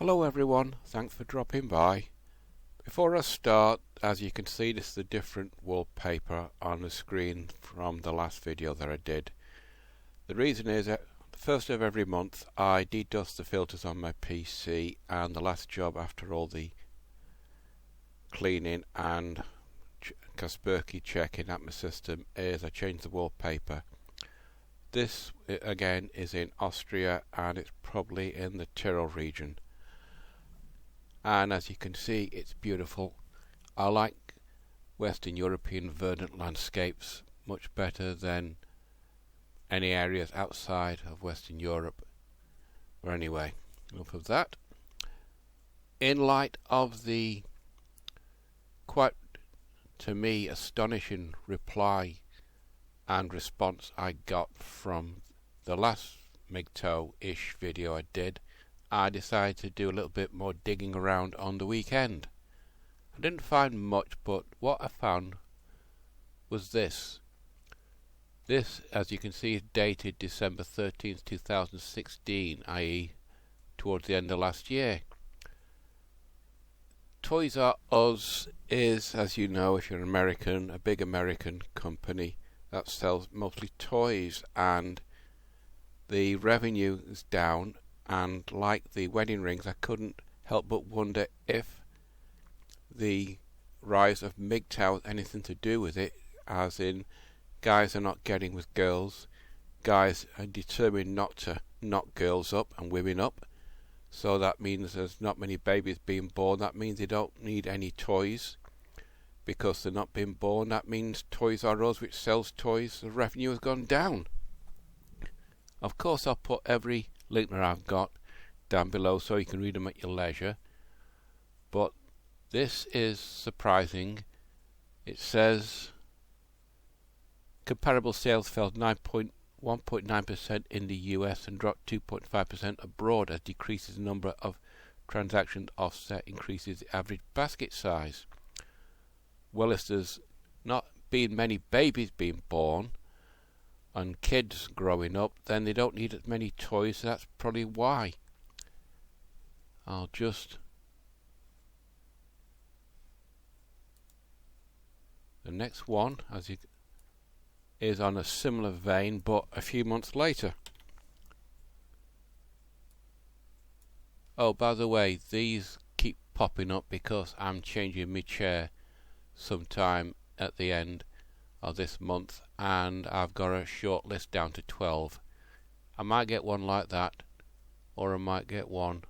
Hello everyone, thanks for dropping by. Before I start, as you can see, this is a different wallpaper on the screen from the last video that I did. The reason is that the first of every month I dedust the filters on my PC, and the last job after all the cleaning and Kaspersky checking at my system is I change the wallpaper. This again is in Austria, and it's probably in the Tyrol region. And as you can see, it's beautiful. I like Western European verdant landscapes much better than any areas outside of Western Europe. But anyway, enough of that. In light of the quite, to me, astonishing reply and response I got from the last MGTOW-ish video I did, I decided to do a little bit more digging around on the weekend. I didn't find much, but what I found was this. This, as you can see, is dated December 13th, 2016, i.e. towards the end of last year. Toys R Us is, as you know, if you're an American, a big American company that sells mostly toys, and the revenue is down. And like the wedding rings, I couldn't help but wonder if the rise of MGTOW has anything to do with it, as in guys are not getting with girls, guys are determined not to knock girls up and women up, so that means there's not many babies being born. That means they don't need any toys because they're not being born. That means Toys R Us, which sells toys, the revenue has gone down. Of course, I'll put every link that I've got down below so you can read them at your leisure, but this is surprising. It says comparable sales fell 1.9% in the US and dropped 2.5% abroad, as decreases the number of transactions offset increases the average basket size. Well, if there's not been many babies being born and kids growing up, then they don't need as many toys, so that's probably why. I'll just... The next one, as you is on a similar vein, but a few months later. Oh, by the way, these keep popping up because I'm changing my chair sometime at the end of this month, and I've got a short list down to 12. I might get one like that, or I might get one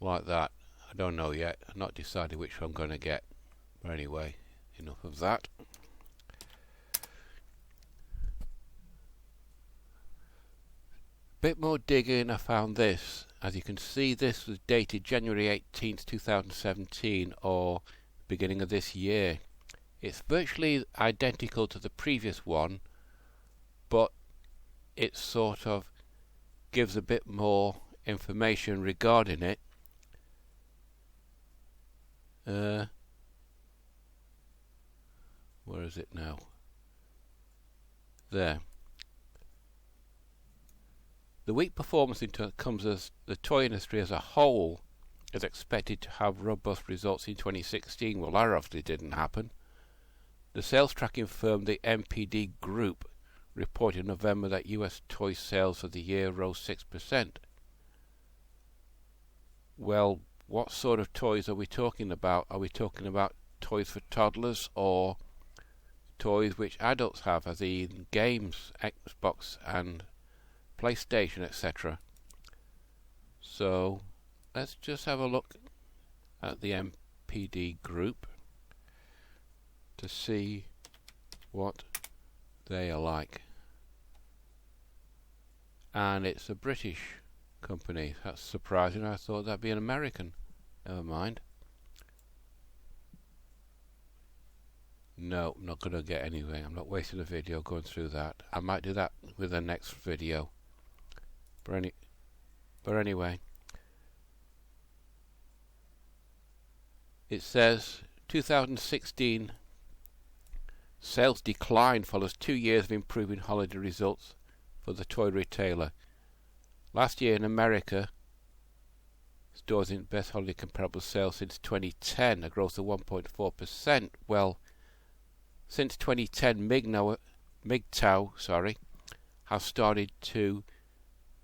like that. I don't know yet. I've not decided which one I'm going to get. But anyway, enough of that. Bit more digging, I found this. As you can see, this was dated January 18th, 2017, or beginning of this year. It's virtually identical to the previous one, but it sort of gives a bit more information regarding it. Where is it now? There. The weak performance comes as the toy industry as a whole is expected to have robust results in 2016. Well, that obviously didn't happen. The sales tracking firm, the MPD Group, reported in November that US toy sales for the year rose 6%. Well, what sort of toys are we talking about? Are we talking about toys for toddlers, or toys which adults have, as in games, Xbox and PlayStation, etc.? So let's just have a look at the MPD Group to see what they are like. And it's a British company. That's surprising. I thought that'd be an American. Never mind. No, I'm not going to get anywhere. I'm not wasting a video going through that. I might do that with the next video. But anyway, it says 2016 sales decline follows 2 years of improving holiday results for the toy retailer. Last year in America, stores in best holiday comparable sales since 2010, a growth of 1.4%. Well, since 2010, MGTOW has started to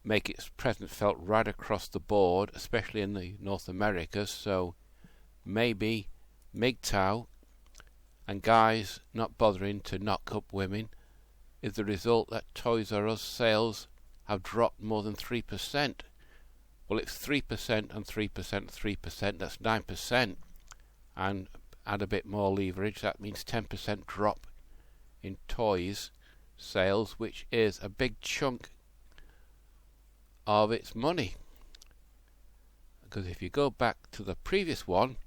make its presence felt right across the board, especially in the North America. So maybe MGTOW and guys not bothering to knock up women is the result that Toys R Us sales have dropped more than 3%. Well, it's 3% and 3%, 3%, that's 9%. And add a bit more leverage, that means 10% drop in toys sales, which is a big chunk of its money. Because if you go back to the previous one,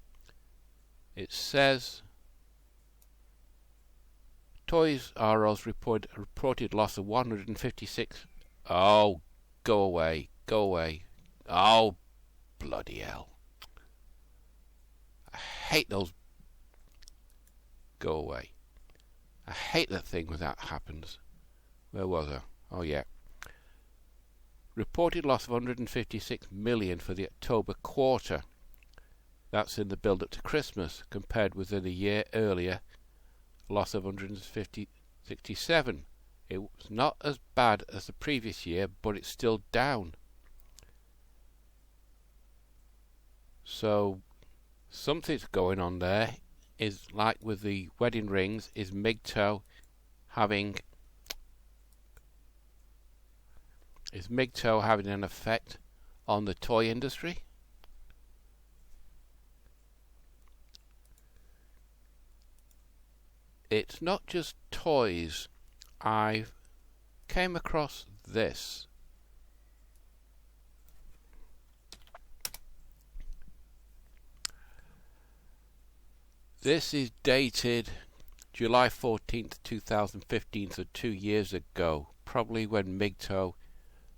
it says Toys R Us reported loss of 156. Oh, go away. Oh, bloody hell. I hate those. Go away. I hate that thing when that happens. Where was I? Oh, yeah. Reported loss of 156 million for the October quarter. That's in the build-up to Christmas, compared with a year earlier, loss of 167. It was not as bad as the previous year, but it's still down. So something's going on there. Is like with the wedding rings, is MGTOW having an effect on the toy industry? It's not just toys. I came across this. This is dated July 14th, 2015, so 2 years ago, probably when MGTOW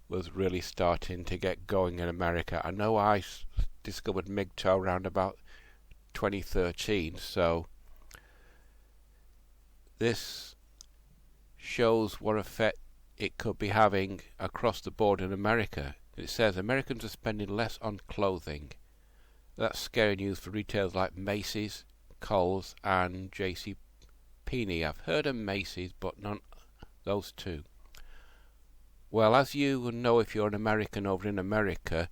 was really starting to get going in America. I know I discovered MGTOW around about 2013, so this shows what effect it could be having across the board in America. It says Americans are spending less on clothing. That's scary news for retailers like Macy's, Kohl's and J.C. Penney. I've heard of Macy's, but not those two. Well, as you will know if you're an American over in America,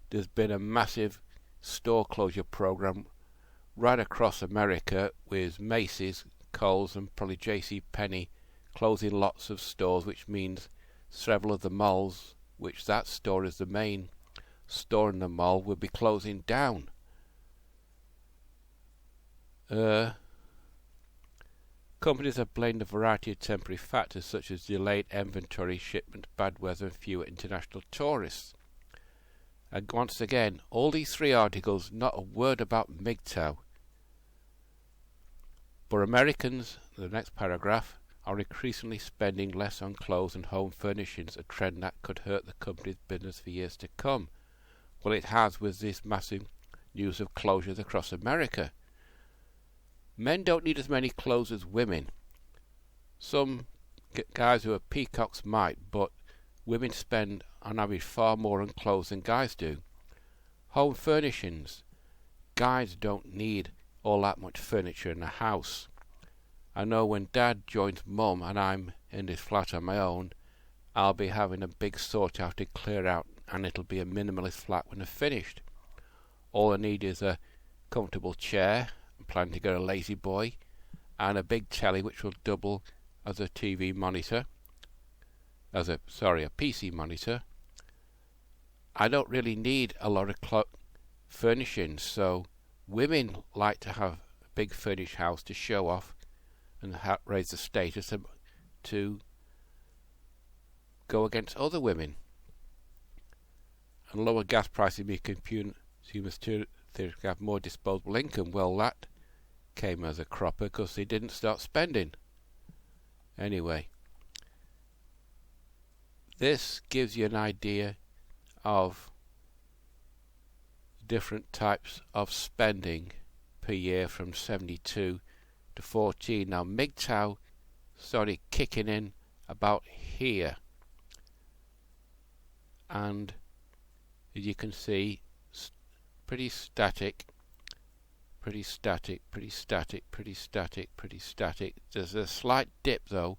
there's been a massive store closure program right across America with Macy's, Kohl's and probably J.C. Penney closing lots of stores, which means several of the malls, which that store is the main store in the mall, will be closing down. Companies have blamed a variety of temporary factors such as delayed inventory shipment, bad weather and fewer international tourists. And once again, all these three articles, not a word about MGTOW. But Americans, the next paragraph, are increasingly spending less on clothes and home furnishings, a trend that could hurt the company's business for years to come. Well, it has with this massive news of closures across America. Men don't need as many clothes as women. Some guys who are peacocks might, but women spend on average far more on clothes than guys do. Home furnishings. Guys don't need all that much furniture in the house. I know when Dad joins Mum and I'm in this flat on my own, I'll be having a big sort out to clear out, and it'll be a minimalist flat when I'm finished. All I need is a comfortable chair. I'm planning to get a lazy boy and a big telly which will double as a TV monitor, a PC monitor. I don't really need a lot of furnishings, so women like to have a big furnished house to show off and raise the status to go against other women. And lower gas prices make consumers to have more disposable income. Well, that came as a cropper because they didn't start spending. Anyway, this gives you an idea of different types of spending per year from 72 to 14. Now MGTOW started kicking in about here. and as you can see, pretty static, pretty static, pretty static, pretty static, pretty static. There's a slight dip though,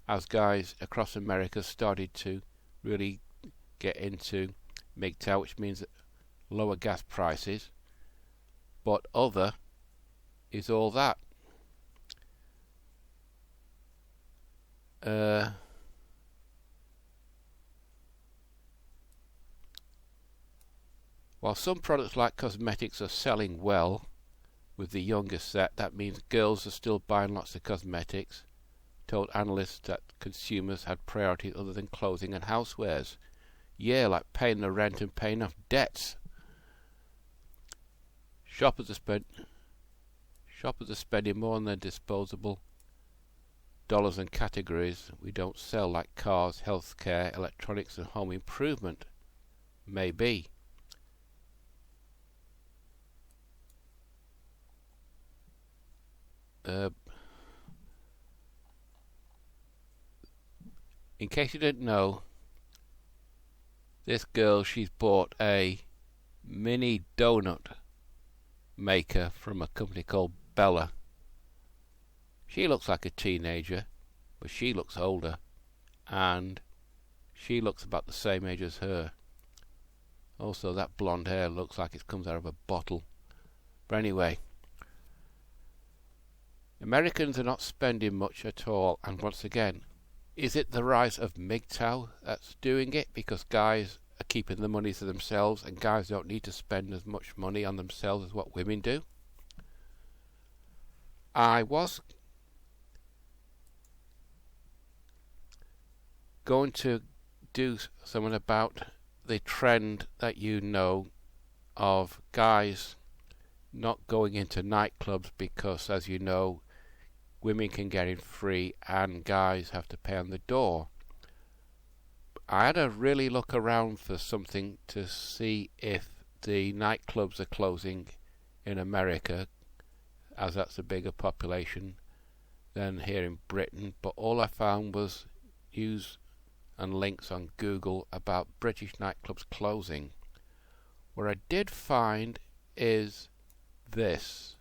as guys across America started to really get into MGTOW, which means lower gas prices, but other is all that. While some products like cosmetics are selling well with the younger set, that means girls are still buying lots of cosmetics, told analysts that consumers had priorities other than clothing and housewares. Yeah, like paying the rent and paying off debts. Shoppers are spending more on their disposable dollars and categories we don't sell, like cars, healthcare, electronics and home improvement. Maybe. In case you didn't know, this girl, she's bought a mini donut maker from a company called Bella. She looks like a teenager, but she looks older, and she looks about the same age as her. Also, that blonde hair looks like it comes out of a bottle. But anyway, Americans are not spending much at all, and once again, is it the rise of MGTOW that's doing it? Because guys are keeping the money to themselves, and guys don't need to spend as much money on themselves as what women do. I was going to do something about the trend that you know of guys not going into nightclubs because, as you know, women can get in free and guys have to pay on the door. I had to really look around for something to see if the nightclubs are closing in America, as that's a bigger population than here in Britain, but all I found was news and links on Google about British nightclubs closing. What I did find is this.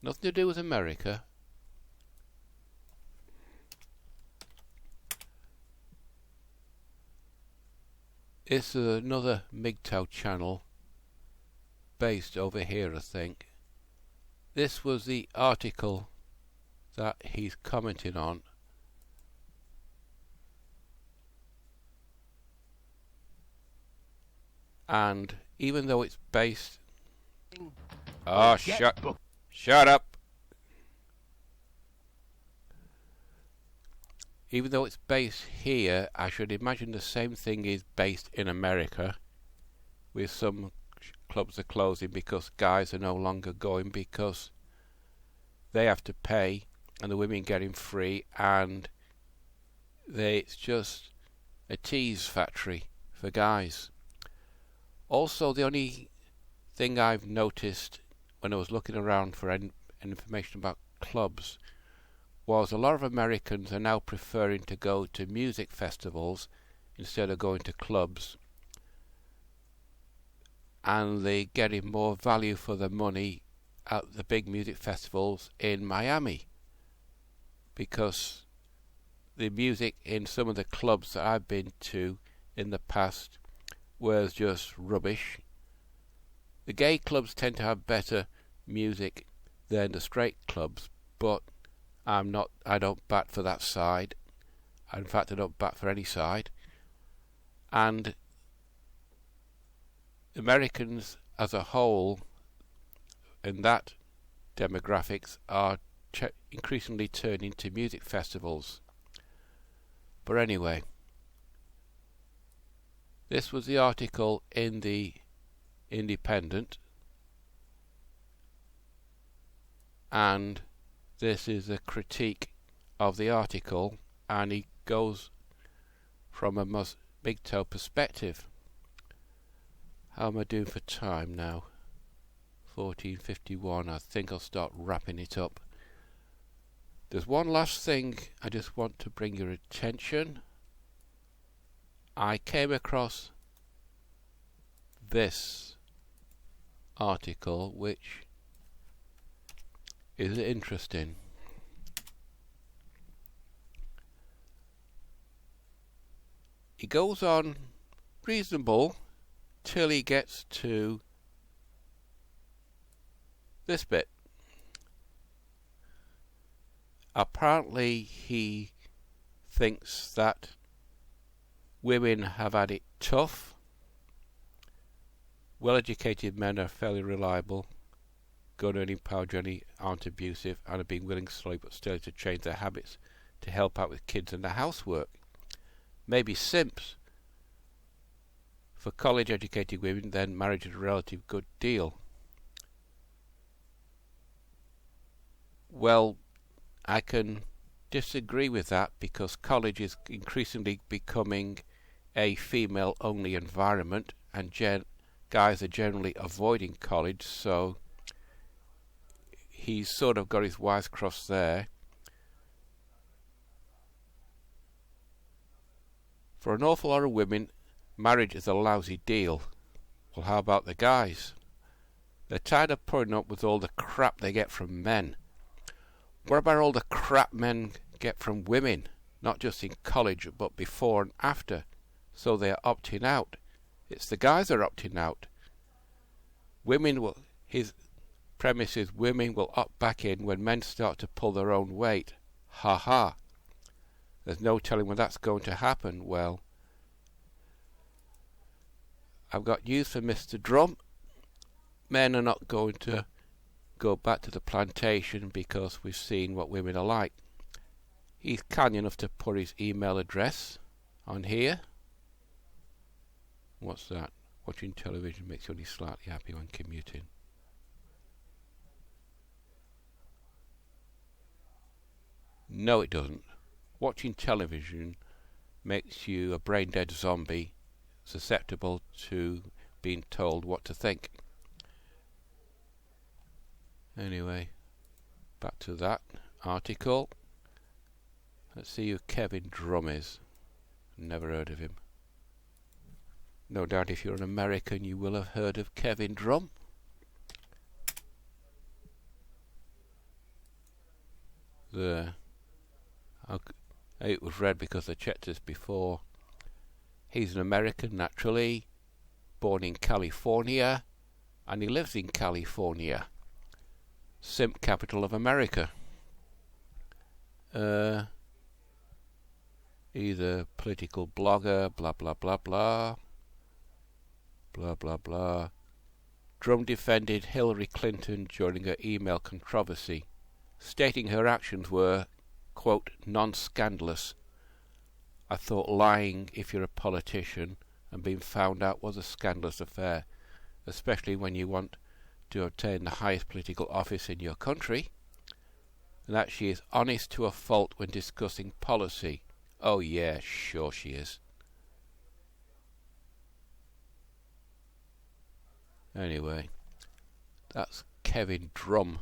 Nothing to do with America. It's another MGTOW channel based over here, I think. This was the article that he's commenting on. And even though it's based... Oh, shut up! Even though it's based here, I should imagine the same thing is based in America, with some clubs are closing because guys are no longer going because they have to pay and the women getting free, and it's just a tease factory for guys. Also, the only thing I've noticed when I was looking around for information about clubs was a lot of Americans are now preferring to go to music festivals instead of going to clubs, and they're getting more value for their money at the big music festivals in Miami, because the music in some of the clubs that I've been to in the past was just rubbish. The gay clubs tend to have better music than the straight clubs, but I don't bat for that side. In fact, I don't bat for any side. And Americans as a whole in that demographics are increasingly turning to music festivals. But anyway, this was the article in the Independent, and this is a critique of the article, and he goes from a MGTOW perspective. How am I doing for time now? 14:51. I think I'll start wrapping it up. There's one last thing I just want to bring your attention. I came across this article which is interesting. He goes on reasonable till he gets to this bit. Apparently he thinks that women have had it tough. Well-educated men are fairly reliable, good earning power generally aren't abusive, and are being willing slowly but steadily to change their habits to help out with kids and the housework. Maybe simps. For college-educated women, then marriage is a relative good deal. Well, I can disagree with that because college is increasingly becoming a female-only environment, and guys are generally avoiding college, so he's sort of got his wires crossed there. For an awful lot of women, marriage is a lousy deal. Well, how about the guys? They're tired of putting up with all the crap they get from men. What about all the crap men get from women? Not just in college, but before and after. So they are opting out. It's the guys that are opting out. His premise is women will opt back in when men start to pull their own weight. Ha ha. There's no telling when that's going to happen. Well, I've got news for Mr. Drum. Men are not going to go back to the plantation because we've seen what women are like. He's kind enough to put his email address on here. What's that? Watching television makes you only slightly happy when commuting. No, it doesn't. Watching television makes you a brain-dead zombie, susceptible to being told what to think. Anyway, back to that article. Let's see who Kevin Drum is. Never heard of him. No doubt if you're an American you will have heard of Kevin Drum. There. It was read because I checked this before. He's an American naturally, born in California, and he lives in California, simp capital of America. He's a political blogger, blah blah blah blah. Blah blah blah. Drum defended Hillary Clinton during her email controversy, stating her actions were, quote, non-scandalous. I thought lying if you're a politician and being found out was a scandalous affair, especially when you want to obtain the highest political office in your country, and that she is honest to a fault when discussing policy. Oh yeah, sure she is. Anyway, that's Kevin Drum.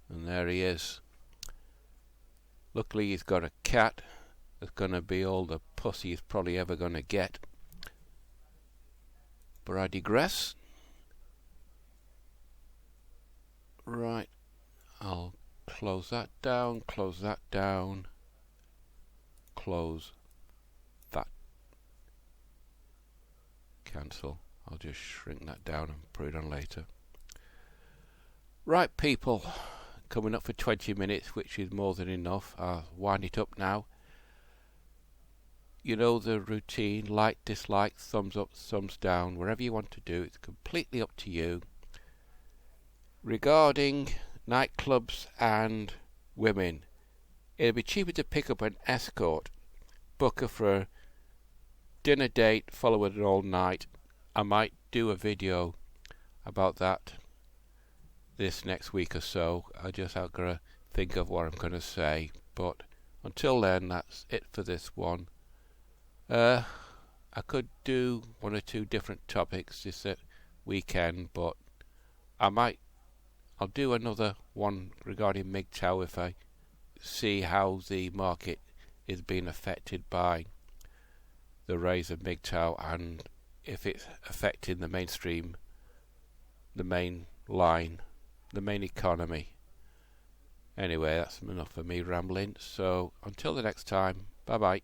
And there he is. Luckily he's got a cat that's going to be all the pussy he's probably ever going to get. But I digress. Right, I'll close that down, close that down, close that. Cancel. I'll just shrink that down and put it on later. Right, people, coming up for 20 minutes, which is more than enough. I'll wind it up now. You know the routine: like, dislike, thumbs up, thumbs down, wherever you want to do. It's completely up to you. Regarding nightclubs and women, it'll be cheaper to pick up an escort, book her for a dinner date, follow it all night. I might do a video about that this next week or so. I just have to think of what I'm going to say, but until then, that's it for this one. I could do one or two different topics this weekend, but I'll do another one regarding MGTOW if I see how the market is being affected by the rise of MGTOW, and if it's affecting the mainstream, the main line, the main economy. Anyway, that's enough of me rambling, so until the next time, bye bye.